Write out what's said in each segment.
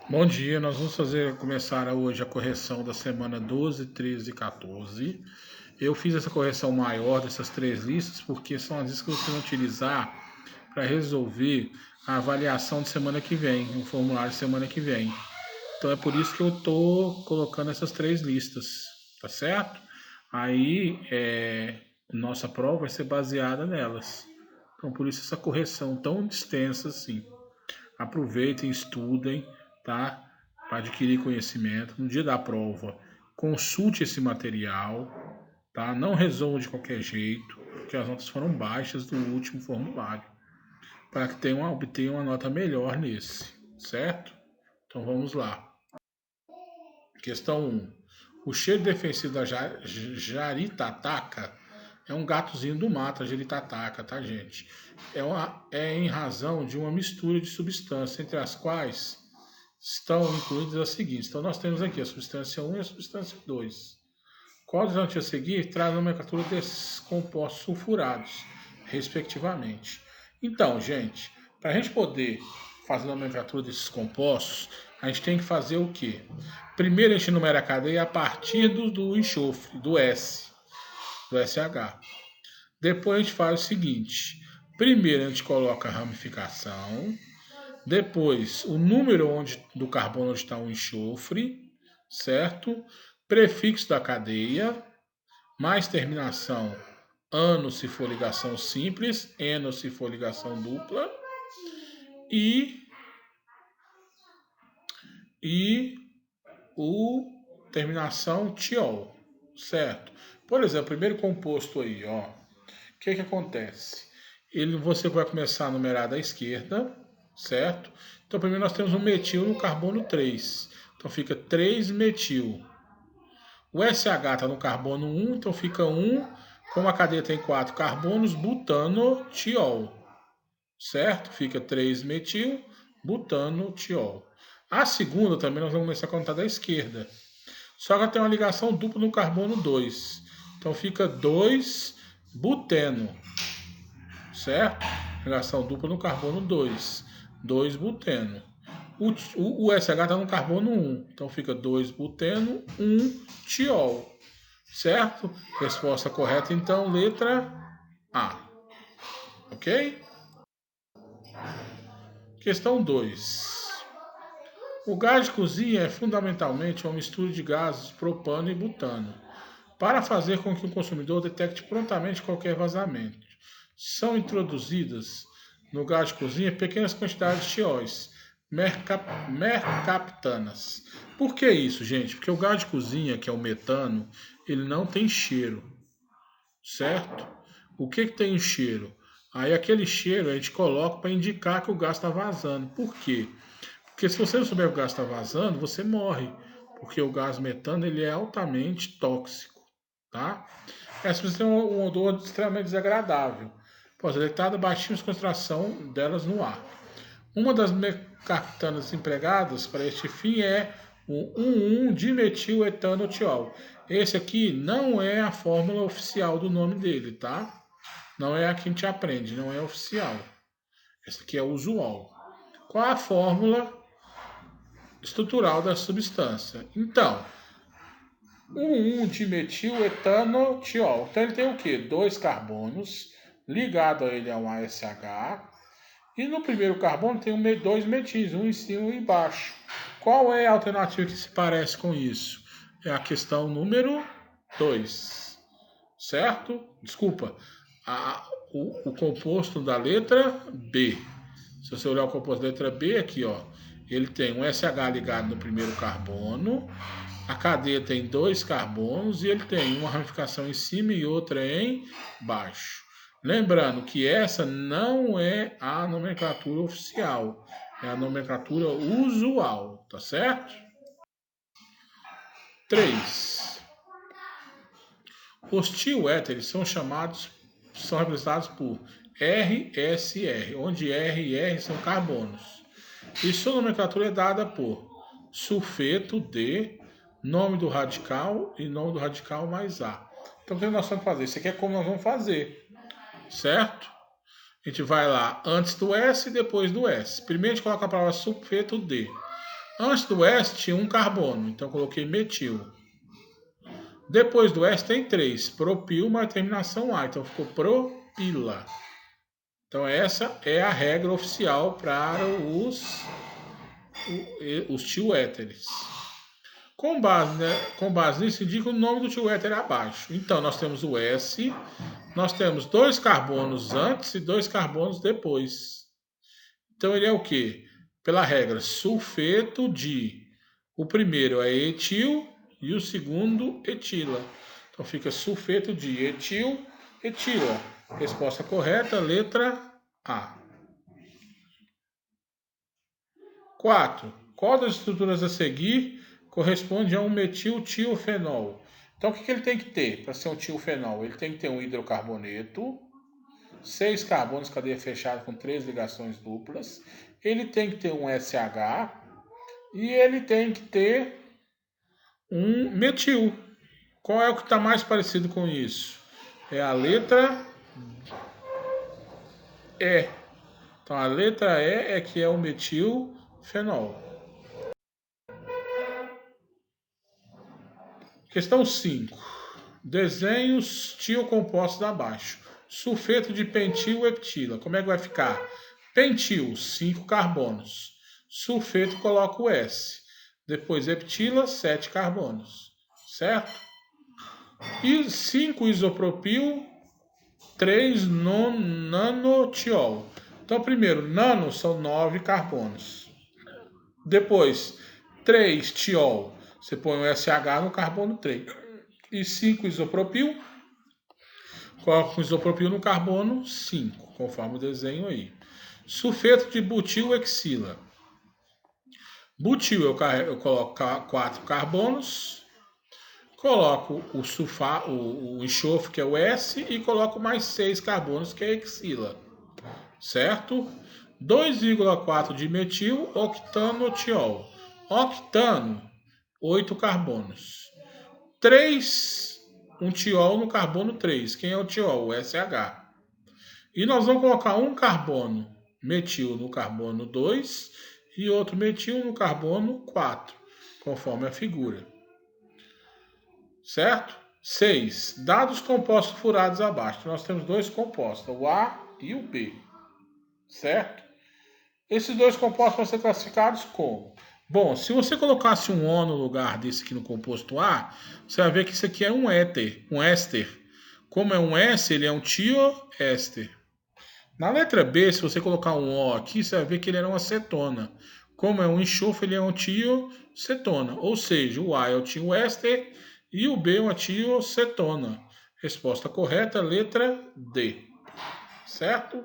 Bom dia, nós vamos começar hoje a correção da semana 12, 13 e 14. Eu fiz essa correção maior dessas três listas porque são as listas que você vai utilizar para resolver a avaliação de semana que vem, o formulário de semana que vem. Então é por isso que eu estou colocando essas três listas, tá certo? Aí nossa prova vai ser baseada nelas. Então por isso essa correção tão extensa assim. Aproveitem, estudem, tá? Para adquirir conhecimento. No dia da prova, consulte esse material, tá? Não resolva de qualquer jeito, porque as notas foram baixas do último formulário, para que obtenha uma nota melhor nesse, certo? Então vamos lá. Questão 1. O cheiro defensivo da jaritataca é um gatozinho do mato, a jaritataca, tá, gente? É em razão de uma mistura de substâncias, entre as quais estão incluídas as seguintes. Então, nós temos aqui a substância 1 e a substância 2. Qual dos a seguir traz a nomenclatura desses compostos sulfurados, respectivamente? Então, gente, para a gente poder fazer a nomenclatura desses compostos, a gente tem que fazer o quê? Primeiro a gente numera a cadeia a partir do enxofre, do S, do SH. Depois a gente faz o seguinte: primeiro a gente coloca a ramificação, depois o número do carbono onde está o enxofre, certo? Prefixo da cadeia, mais terminação ano se for ligação simples, eno se for ligação dupla, e, e o terminação tiol, certo? Por exemplo, primeiro composto aí, ó. O que acontece? Você vai começar a numerar da esquerda, certo? Então, primeiro nós temos um metil no carbono 3. Então, fica 3-metil. O SH está no carbono 1, então fica 1. Como a cadeia tem 4 carbonos, butanotiol, certo? Fica 3-metil, butanotiol. A segunda também nós vamos começar a contar da esquerda. Só que ela tem uma ligação dupla no carbono 2. Então fica 2-buteno, certo? Ligação dupla no carbono 2. 2-buteno. O SH está no carbono 1. Então fica 2-buteno, 1-tiol. Certo? Resposta correta, então, letra A. Ok? Questão 2. O gás de cozinha é fundamentalmente uma mistura de gases propano e butano, para fazer com que o consumidor detecte prontamente qualquer vazamento. São introduzidas no gás de cozinha pequenas quantidades de tióis, mercaptanas. Por que isso, gente? Porque o gás de cozinha, que é o metano, ele não tem cheiro, certo? O que tem cheiro? Aí aquele cheiro a gente coloca para indicar que o gás está vazando. Por quê? Porque se você não souber que o gás está vazando, você morre. Porque o gás metano ele é altamente tóxico, tá? Essa tem um odor extremamente desagradável. Pode ser detectada baixíssima concentração delas no ar. Uma das mercaptanas empregadas para este fim é o 1,1-dimetiletanotiol. Esse aqui não é a fórmula oficial do nome dele, tá? Não é a que a gente aprende, não é oficial. Essa aqui é usual. Qual a fórmula estrutural da substância? Então, o 1,1-dimetiletanotiol. Então ele tem o quê? Dois carbonos ligado a ele a um ASH. E no primeiro carbono tem dois metis, um em cima e um embaixo. Qual é a alternativa que se parece com isso? É a questão número 2, certo? Desculpa, o composto da letra B. Se você olhar o composto da letra B aqui, ó, ele tem um SH ligado no primeiro carbono, a cadeia tem dois carbonos e ele tem uma ramificação em cima e outra em baixo. Lembrando que essa não é a nomenclatura oficial, é a nomenclatura usual, tá certo? 3. Os tioéteres são representados por RSR, onde R e R são carbonos. E sua nomenclatura é dada por sulfeto de, nome do radical e nome do radical mais A. Então o que nós vamos fazer? Isso aqui é como nós vamos fazer, certo? A gente vai lá antes do S e depois do S. Primeiro a gente coloca a palavra sulfeto de. Antes do S tinha um carbono, então coloquei metil. Depois do S tem 3, propil, uma terminação A, então ficou propila. Então essa é a regra oficial para os tioéteres. Com base nisso, indica o nome do tioéter abaixo. Então nós temos o S, nós temos 2 carbonos antes e 2 carbonos depois. Então ele é o quê? Pela regra, sulfeto de. O primeiro é etil e o segundo etila. Então fica sulfeto de etil, etila. Resposta correta, letra A. 4. Qual das estruturas a seguir corresponde a um metiltiofenol? Então o que ele tem que ter para ser um tiofenol? Ele tem que ter um hidrocarboneto, 6 carbonos, cadeia fechada com 3 ligações duplas. Ele tem que ter um SH e ele tem que ter um metil. Qual é o que está mais parecido com isso? É a letra E. Então a letra E é que é o metilfenol. Questão 5. Desenhe os tiocompostos abaixo. Sulfeto de pentil heptila. Como é que vai ficar? Pentil, 5 carbonos. Sulfeto, coloca o S. Depois heptila, 7 carbonos. Certo? E 5 isopropil, 3 nanotiol. Então, primeiro, nano são 9 carbonos. Depois, 3 tiol. Você põe o SH no carbono 3. E 5 isopropil. Coloca o isopropil no carbono 5, conforme o desenho aí. Sulfeto de butil hexila. Butil eu coloco 4 carbonos. Coloco o enxofre, que é o S, e coloco mais 6 carbonos, que é a hexila. Certo? 2,4 de metil octanotiol. Octano, 8 carbonos. 3, um tiol no carbono 3. Quem é o tiol? O SH. E nós vamos colocar um carbono metil no carbono 2 e outro metil no carbono 4, conforme a figura. Certo? 6. Dados os compostos furados abaixo. Nós temos 2 compostos, o A e o B. Certo? Esses 2 compostos vão ser classificados como? Bom, se você colocasse um O no lugar desse aqui no composto A, você vai ver que isso aqui é um éter, um éster. Como é um S, ele é um tioéster. Na letra B, se você colocar um O aqui, você vai ver que ele era uma acetona. Como é um enxofre, ele é um tiocetona. Ou seja, o A é o tioéster e o B é uma tiocetona. Resposta correta, letra D. Certo?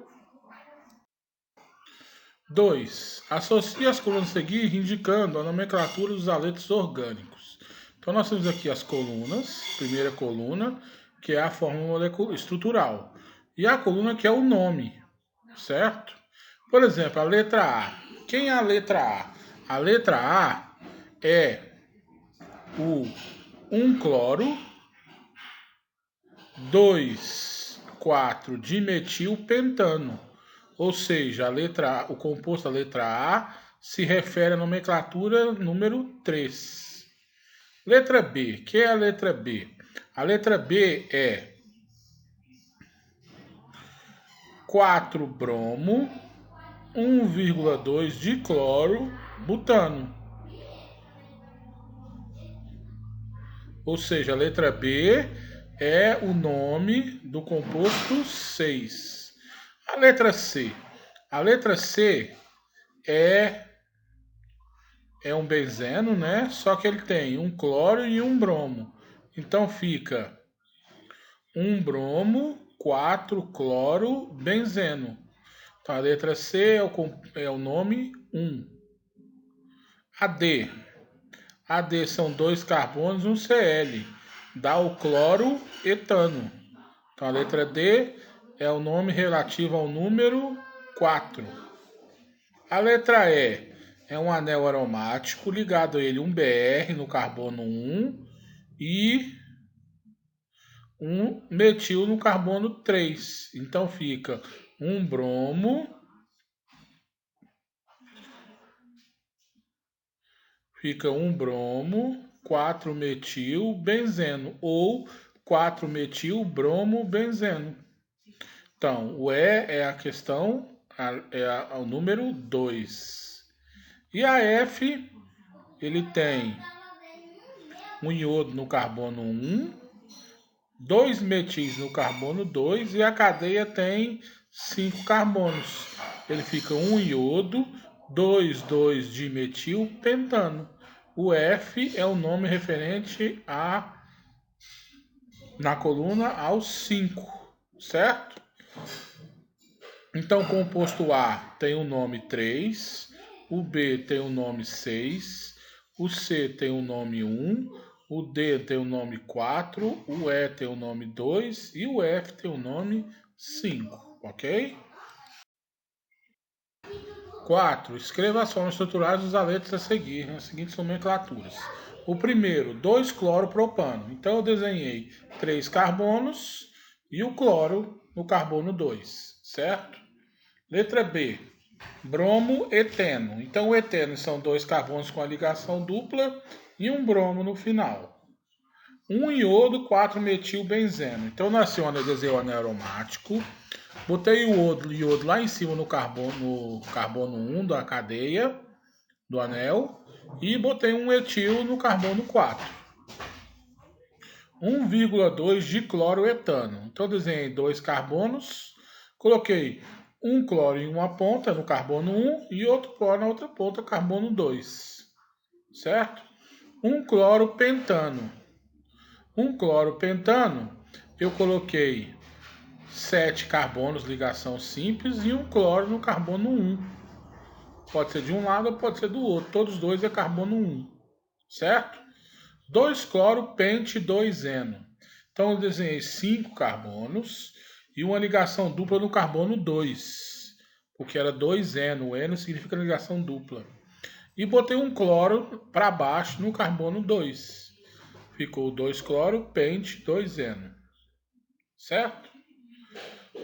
2. Associe as colunas a seguir indicando a nomenclatura dos aletos orgânicos. Então, nós temos aqui as colunas. Primeira coluna, que é a forma molecular estrutural. E a coluna, que é o nome. Certo? Por exemplo, a letra A. Quem é a letra A? A letra A é o 1-cloro, 2,4 dimetilpentano. Ou seja, o composto da letra A se refere à nomenclatura número 3. Letra B. Que é a letra B? A letra B é 4-bromo, 1,2 de cloro, butano. Ou seja, a letra B é o nome do composto 6. A letra C. A letra C é um benzeno, né? Só que ele tem um cloro e um bromo. Então fica 1 bromo, 4 cloro, benzeno. Então a letra C é o nome 1. A D. A D são 2 carbonos e um Cl. Dá o cloro etano. Então a letra D é o nome relativo ao número 4. A letra E é um anel aromático ligado a ele um Br no carbono 1 e um metil no carbono 3. Então fica um bromo, fica 1 bromo, 4 metil, benzeno, ou 4 metil, bromo, benzeno. Então, o E é a questão, o número 2. E a F, ele tem um iodo no carbono 1, 2 metis no carbono 2 e a cadeia tem 5 carbonos. Ele fica 1 iodo, 2 dimetil, pentano. O F é o nome referente na coluna aos 5, certo? Então, o composto A tem o nome 3, o B tem o nome 6, o C tem o nome 1, o D tem o nome 4, o E tem o nome 2 e o F tem o nome 5, ok? 4. Escreva as formas estruturais dos aletos a seguir, nas seguintes nomenclaturas. O primeiro, 2-cloropropano. Então, eu desenhei 3 carbonos e o cloro no carbono 2, certo? Letra B, bromo eteno. Então, o eteno são 2 carbonos com a ligação dupla e um bromo no final. 1 iodo, 4 metilbenzeno. Então, eu desenhei o anel aromático. Botei o iodo lá em cima no carbono 1 da cadeia do anel. E botei um etil no carbono 4. 1,2 de cloroetano. Então, eu desenhei 2 carbonos. Coloquei um cloro em uma ponta, no carbono 1, e outro cloro na outra ponta, carbono 2. Certo? Um cloropentano. Um cloropentano, eu coloquei 7 carbonos, ligação simples, e um cloro no carbono 1. Pode ser de um lado ou pode ser do outro. Todos os dois é carbono 1. Certo? 2 cloro, pente, 2 eno. Então, eu desenhei 5 carbonos e uma ligação dupla no carbono 2, porque era 2 eno. O eno significa ligação dupla. E botei um cloro para baixo no carbono 2. Ficou 2 cloro, pente, 2 eno. Certo?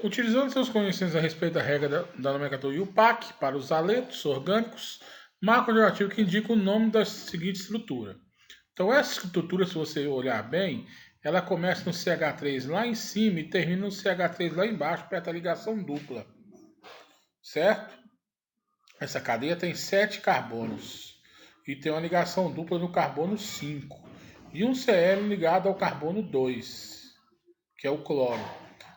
Utilizando seus conhecimentos a respeito da regra da nomenclatura IUPAC para os aletos orgânicos, marca o adjetivo que indica o nome da seguinte estrutura. Então, essa estrutura, se você olhar bem, ela começa no CH3 lá em cima e termina no CH3 lá embaixo, perto da ligação dupla. Certo? Essa cadeia tem 7 carbonos e tem uma ligação dupla no carbono 5 e um Cl ligado ao carbono 2, que é o cloro.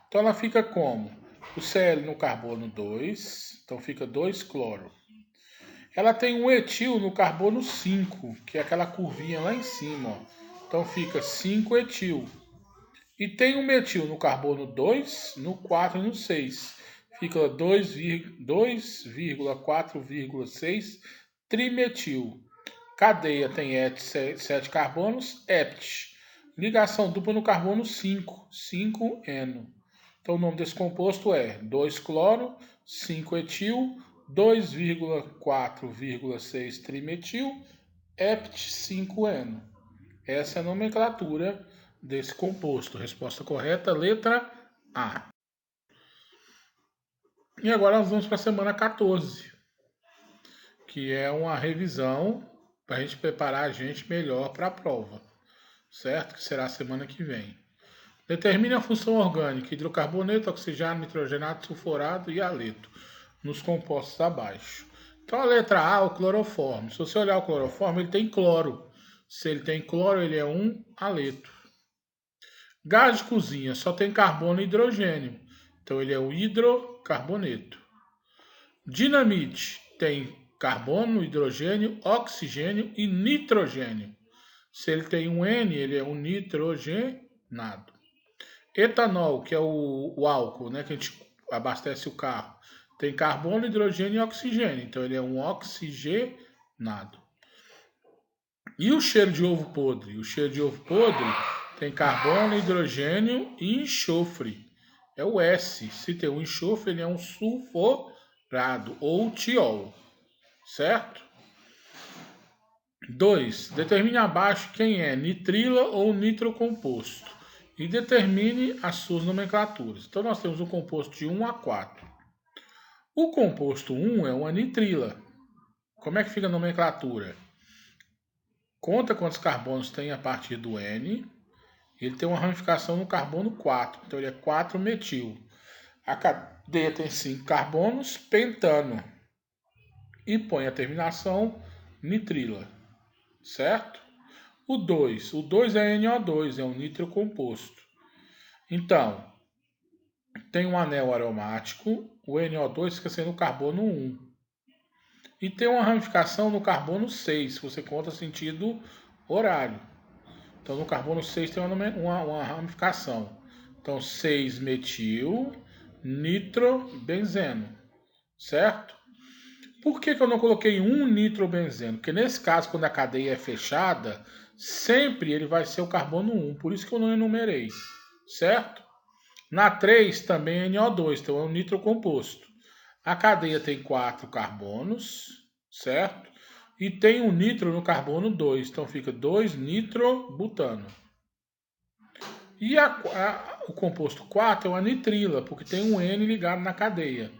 Então, ela fica como? O Cl no carbono 2, então fica 2 cloro. Ela tem um etil no carbono 5, que é aquela curvinha lá em cima. Ó. Então fica 5 etil. E tem um metil no carbono 2, no 4 e no 6. Fica 2,4,6 trimetil. Cadeia tem 7 carbonos, ept. Ligação dupla no carbono 5, 5-eno. Então o nome desse composto é 2-cloro, 5-etil, 2,4,6 trimetil, ept 5-eno. Essa é a nomenclatura desse composto. Resposta correta, letra A. E agora nós vamos para a semana 14, que é uma revisão para a gente preparar a gente melhor para a prova, certo? Que será a semana que vem. Determine a função orgânica, hidrocarboneto, oxigênio, nitrogenato, sulfurato e haleto, nos compostos abaixo. Então a letra A, o cloroforme. Se você olhar o cloroforme, ele tem cloro. Se ele tem cloro, ele é um haleto. Gás de cozinha só tem carbono e hidrogênio. Então ele é o hidrocarboneto. Dinamite tem carbono, hidrogênio, oxigênio e nitrogênio. Se ele tem um N, ele é um nitrogenado. Etanol, que é o álcool, né, que a gente abastece o carro, tem carbono, hidrogênio e oxigênio. Então ele é um oxigenado. E o cheiro de ovo podre? O cheiro de ovo podre tem carbono, hidrogênio e enxofre. É o S. Se tem um enxofre, ele é um sulfurado ou tiol. Certo? 2. Determine abaixo quem é nitrila ou nitrocomposto. E determine as suas nomenclaturas. Então, nós temos um composto de 1 a 4. O composto 1 é uma nitrila. Como é que fica a nomenclatura? conta quantos carbonos tem a partir do N. Ele tem uma ramificação no carbono 4, então ele é 4-metil. A cadeia tem 5 carbonos, pentano. E põe a terminação nitrila, certo? O 2 é NO2, é um nitrocomposto. Então, tem um anel aromático, o NO2 fica sendo o carbono 1. E tem uma ramificação no carbono 6, se você conta sentido horário. Então, no carbono 6 tem uma ramificação. Então, 6-metil, nitrobenzeno, certo? Por que eu não coloquei um nitrobenzeno? Porque nesse caso, quando a cadeia é fechada, sempre ele vai ser o carbono 1. Por isso que eu não enumerei, certo? Na 3 também é NO2, então é um nitrocomposto. A cadeia tem 4 carbonos, certo? E tem um nitro no carbono 2, então fica 2-nitrobutano. E o composto 4 é uma nitrila, porque tem um N ligado na cadeia.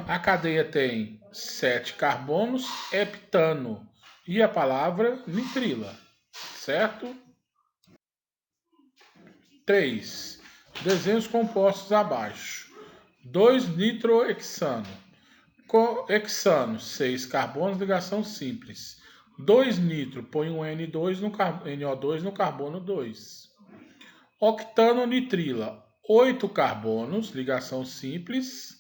A cadeia tem 7 carbonos, heptano. E a palavra nitrila, certo? 3. Desenhos compostos abaixo. 2-nitrohexano. Hexano, 6 carbonos, ligação simples. 2-nitro, põe um NO2 no carbono 2. Octanonitrila, 8 carbonos, ligação simples.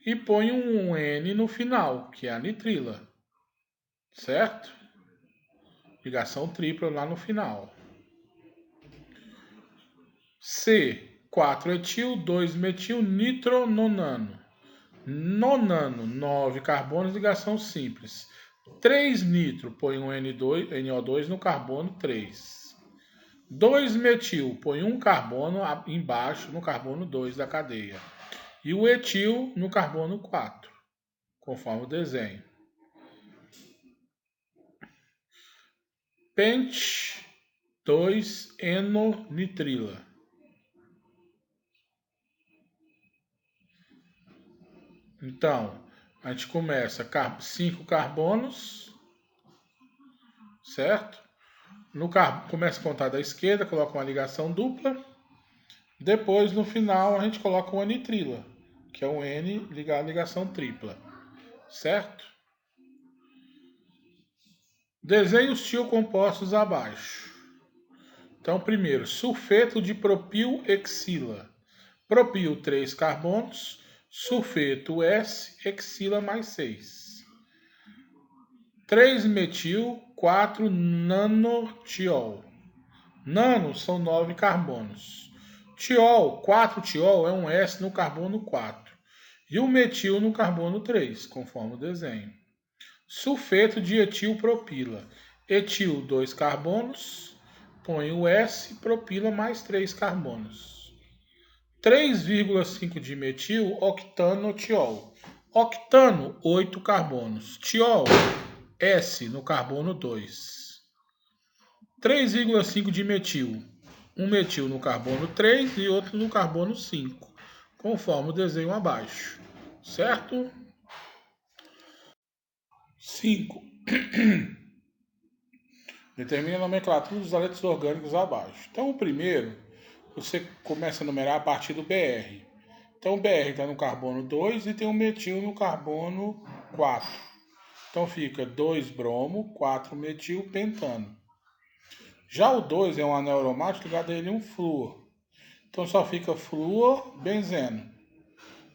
E põe um N no final, que é a nitrila. Certo? Ligação tripla lá no final. C, 4-etil, 2-metil, nitrononano. Nonano, 9 carbonos, ligação simples. 3-nitro, põe um NO2 no carbono 3. 2-metil, põe um carbono embaixo no carbono 2 da cadeia. E o etil no carbono 4, conforme o desenho. Pent 2-enonitrila. Então, a gente começa 5 carbonos, certo? Começa a contar da esquerda, coloca uma ligação dupla. Depois, no final, a gente coloca uma nitrila, que é um N ligado à ligação tripla, certo? Desenhe os tiocompostos abaixo. Então, primeiro, sulfeto de propilhexila. Propil, 3 carbonos. Sulfeto S, hexila mais 6. 3-metil, 4-nanotiol. Nano são 9 carbonos. Tiol, 4-tiol é um S no carbono 4. E o metil no carbono 3, conforme o desenho. Sulfeto de etilpropila. Etil, 2 carbonos. Põe o S, propila mais 3 carbonos. 3,5 de metil, octanotiol. Octano, 8 carbonos. Tiol, S no carbono 2. 3,5 de metil. Um metil no carbono 3 e outro no carbono 5, conforme o desenho abaixo. Certo? 5. Determine a nomenclatura dos aletos orgânicos abaixo. Então, o primeiro, você começa a numerar a partir do BR. Então, o BR está no carbono 2 e tem um metil no carbono 4. Então, fica 2-bromo, 4-metil, pentano. Já o 2 é um anel aromático ligado a ele um flúor. Então, só fica flúor, benzeno.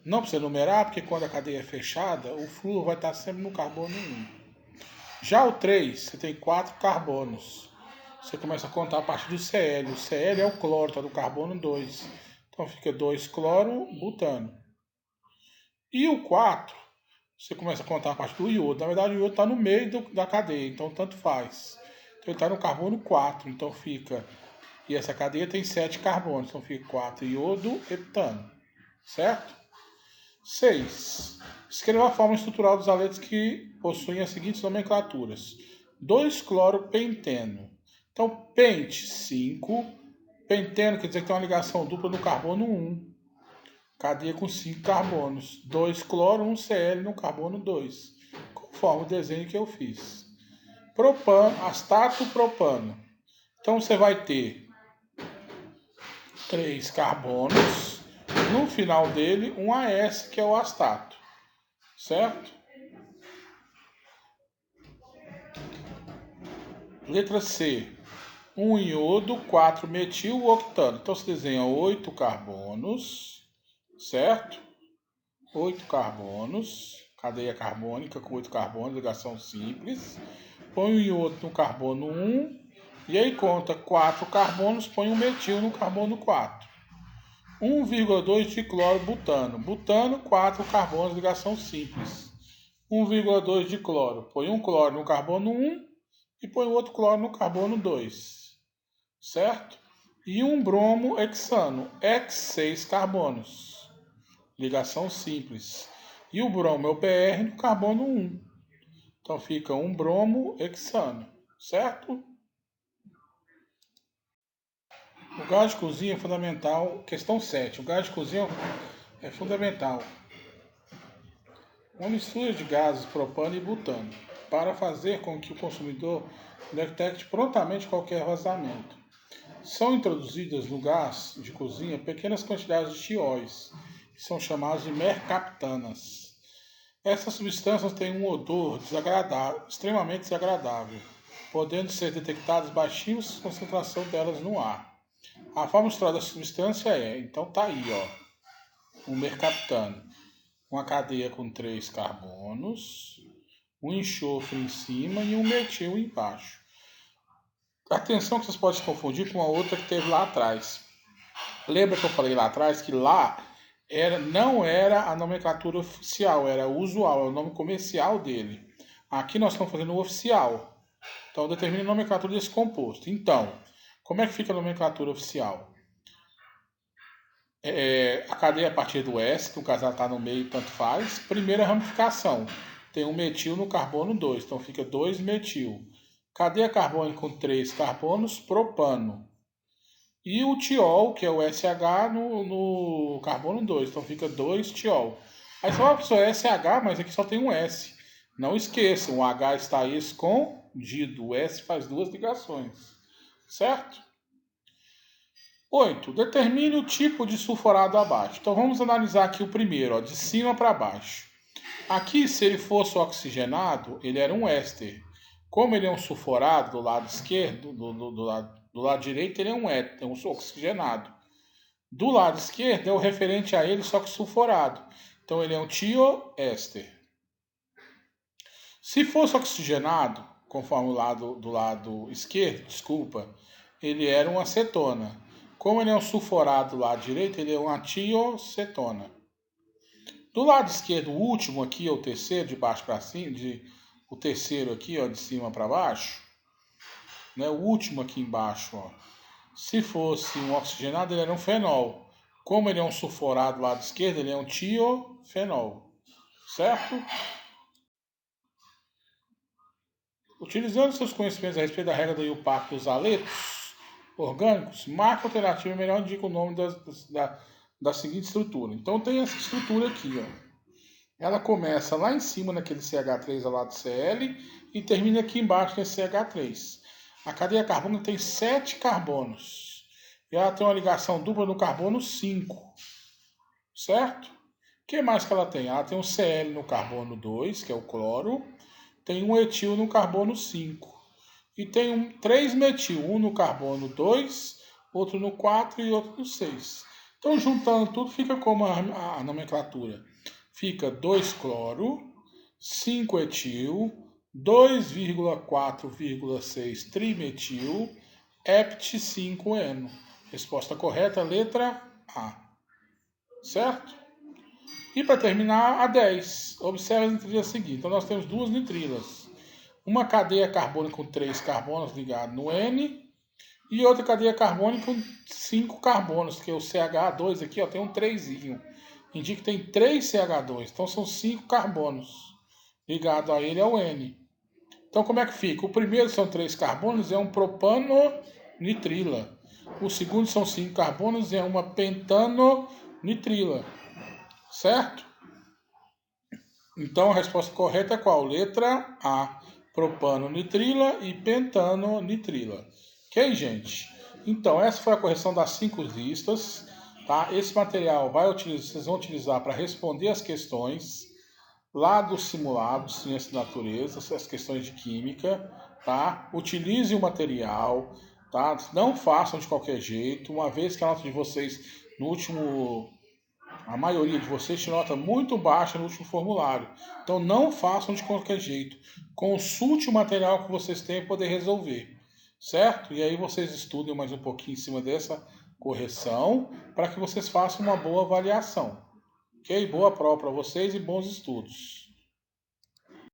Não precisa numerar, porque quando a cadeia é fechada, o flúor vai estar sempre no carbono 1. Já o 3, você tem 4 carbonos. Você começa a contar a partir do Cl. O Cl é o cloro, está no carbono 2. Então fica 2-cloro, butano. E o 4, você começa a contar a partir do iodo. Na verdade, o iodo está no meio da cadeia, então tanto faz. Então ele está no carbono 4, então fica... E essa cadeia tem 7 carbonos, então fica 4 iodo, heptano. Certo? 6. Escreva a forma estrutural dos aletos que possuem as seguintes nomenclaturas. 2-cloropenteno. Então, pent, 5. Penteno quer dizer que tem uma ligação dupla no carbono 1. Cadeia com 5 carbonos. 2-cloro, 1-Cl no carbono 2. Conforme o desenho que eu fiz. propano, astato propano. Então você vai ter 3 carbonos, no final dele um AS, que é o astato, certo? Letra C, 1 iodo, 4 metil octano. Então você desenha 8 carbonos, certo? 8 carbonos, cadeia carbônica com 8 carbonos, ligação simples. Põe o iodo no carbono 1, e aí conta 4 carbonos, põe o metil no carbono 4. 1,2 de cloro butano. Butano, 4 carbonos, ligação simples. 1,2 de cloro. Põe um cloro no carbono 1 e põe o outro cloro no carbono 2. Certo? E um bromo hexano. Hex 6 carbonos. Ligação simples. E o bromo é o PR no carbono 1. Então fica um bromo hexano. Certo? O gás de cozinha é fundamental. Questão 7. O gás de cozinha é fundamental. Uma mistura de gases propano e butano para fazer com que o consumidor detecte prontamente qualquer vazamento. São introduzidas no gás de cozinha pequenas quantidades de tióis, que são chamados de mercaptanas. Essas substâncias têm um odor desagradável, extremamente desagradável, podendo ser detectadas baixíssimas concentração delas no ar. A forma estrutural da substância então tá aí, ó, o mercaptano. Uma cadeia com 3 carbonos, um enxofre em cima e um metil embaixo. Atenção que vocês podem se confundir com a outra que teve lá atrás. Lembra que eu falei lá atrás que lá não era a nomenclatura oficial, era usual, é o nome comercial dele. Aqui nós estamos fazendo o oficial. Então determina a nomenclatura desse composto. Então, como é que fica a nomenclatura oficial? A cadeia a partir do S, que o casal está no meio, tanto faz. Primeira ramificação, tem um metil no carbono 2, então fica 2-metil. Cadeia carbônica com 3 carbonos, propano. E o tiol, que é o SH, no carbono 2, então fica 2-tiol. Aí você fala, professor, é SH, mas aqui só tem um S. Não esqueçam, o H está escondido, o S faz 2 ligações, certo? 8. Determine o tipo de sulfurado abaixo. Então vamos analisar aqui o primeiro, ó, de cima para baixo. Aqui, se ele fosse oxigenado, ele era um éster. Como ele é um sulfurado do lado esquerdo, do lado direito, ele é um éter, um oxigenado. Do lado esquerdo é o referente a ele, só que sulfurado. Então ele é um tioéster. Se fosse oxigenado, conforme do lado esquerdo, ele era uma acetona. Como ele é um sulfurado do lado direito, ele é uma tiocetona. Do lado esquerdo, o último aqui, o terceiro, de baixo para cima, o terceiro aqui, ó, de cima para baixo, né, o último aqui embaixo, ó, se fosse um oxigenado, ele era um fenol. Como ele é um sulfurado do lado esquerdo, ele é um tiofenol. Certo? Utilizando seus conhecimentos a respeito da regra do IUPAC dos aletos orgânicos, marca alternativa melhor indica o nome da seguinte estrutura. Então tem essa estrutura aqui, ó. Ela começa lá em cima naquele CH3 ao lado do Cl e termina aqui embaixo nesse CH3. A cadeia carbônica tem 7 carbonos. E ela tem uma ligação dupla no carbono 5. Certo? O que mais que ela tem? Ela tem um Cl no carbono 2, que é o cloro. Tem um etil no carbono 5. E tem 3 metil, um no carbono 2, outro no 4 e outro no 6. Então, juntando tudo, fica como a nomenclatura. Fica 2 cloro, 5 etil, 2,4,6 trimetil, hept 5-eno. Resposta correta, letra A. Certo? E para terminar, a 10. Observe as nitrilas seguintes. Então, nós temos duas nitrilas. Uma cadeia carbônica com 3 carbonos ligado no N e outra cadeia carbônica com 5 carbonos, que é o CH2 aqui, ó, tem um 3. Indica que tem 3 CH2, então são 5 carbonos. Ligado a ele é o N. Então como é que fica? O primeiro são 3 carbonos, é um propanonitrila. O segundo são 5 carbonos, é uma pentanonitrila. Certo? Então a resposta correta é qual? Letra A. propanonitrila e pentanonitrila. Ok, gente? Então, essa foi a correção das 5 listas. Tá? Esse material vocês vão utilizar para responder as questões lá do simulado de ciência da natureza, as questões de química. Tá? Utilize o material. Tá? Não façam de qualquer jeito, uma vez que a nota de vocês no último a maioria de vocês tem nota muito baixa no último formulário. Então não façam de qualquer jeito. Consulte o material que vocês têm para poder resolver. Certo? E aí vocês estudem mais um pouquinho em cima dessa correção para que vocês façam uma boa avaliação. Ok? Boa prova para vocês e bons estudos.